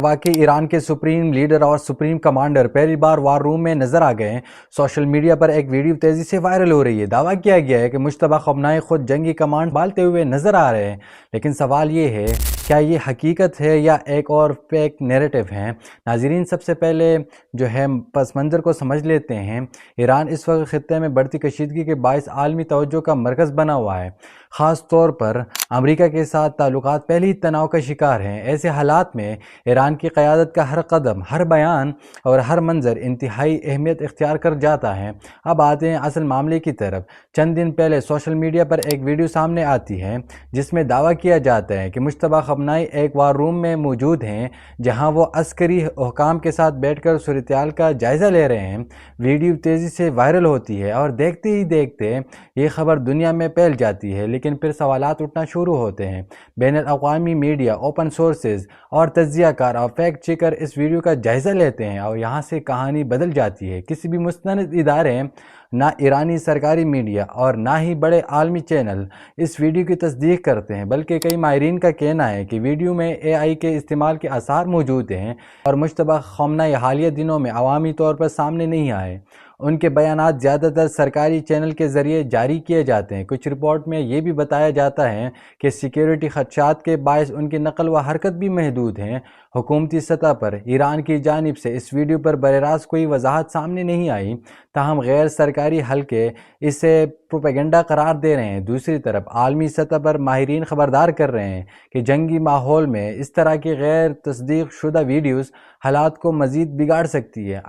واقعی ایران کے supreme leader اور سپریم کمانڈر پہلی بار وار روم میں نظر آ گئے ہیں۔ سوشل میڈیا پر ایک ویڈیو تیزی سے وائرل ہو رہی ہے۔ دعویٰ کیا گیا ہے کہ مجتبیٰ خامنہئی خود جنگی کمانڈ سنبھالتے ہوئے نظر آ رہے ہیں، لیکن سوال یہ ہے کیا یہ حقیقت ہے یا ایک اور فیک نیریٹو ہے؟ ناظرین، سب سے پہلے پس منظر کو سمجھ لیتے ہیں۔ ایران اس وقت خطے میں بڑھتی کشیدگی کے باعث عالمی توجہ کا مرکز بنا ہوا ہے۔ خاص طور پر امریکہ کے ساتھ تعلقات پہلے ہی تناؤ کا شکار ہیں۔ ایسے حالات میں ایران کی قیادت کا ہر قدم، ہر بیان اور ہر منظر انتہائی اہمیت اختیار کر جاتا ہے۔ اب آتے ہیں اصل معاملے کی طرف۔ چند دن پہلے سوشل میڈیا پر ایک ویڈیو سامنے آتی ہے جس میں دعویٰ کیا جاتا ہے کہ مجتبیٰ خامنہئی ایک وار روم میں موجود ہیں جہاں وہ عسکری حکام کے ساتھ بیٹھ کر صورتحال کا جائزہ لے رہے ہیں۔ ویڈیو تیزی سے وائرل ہوتی ہے اور دیکھتے ہی دیکھتے یہ خبر دنیا میں پھیل جاتی ہے، لیکن پھر سوالات اٹھنا شروع ہوتے ہیں۔ بین الاقوامی میڈیا، اوپن سورسز اور تجزیہ کار اور فیکٹ چیکر اس ویڈیو کا جائزہ لیتے ہیں اور یہاں سے کہانی بدل جاتی ہے۔ کسی بھی مستند ادارے، نہ ایرانی سرکاری میڈیا اور نہ ہی بڑے عالمی چینل اس ویڈیو کی تصدیق کرتے ہیں، بلکہ کئی ماہرین کا کہنا ہے کہ ویڈیو میں اے آئی کے استعمال کے آثار موجود ہیں اور مجتبیٰ خامنہئی حالیہ دنوں میں عوامی طور پر سامنے نہیں آئے۔ ان کے بیانات زیادہ تر سرکاری چینل کے ذریعے جاری کیے جاتے ہیں۔ کچھ رپورٹ میں یہ بھی بتایا جاتا ہے کہ سیکیورٹی خدشات کے باعث ان کی نقل و حرکت بھی محدود ہیں۔ حکومتی سطح پر ایران کی جانب سے اس ویڈیو پر براہ راست کوئی وضاحت سامنے نہیں آئی، تاہم غیر سرکاری حلقے اسے پروپیگنڈا قرار دے رہے ہیں۔ دوسری طرف عالمی سطح پر ماہرین خبردار کر رہے ہیں کہ جنگی ماحول میں اس طرح کی غیر تصدیق شدہ ویڈیوز حالات کو مزید بگاڑ سکتی ہے۔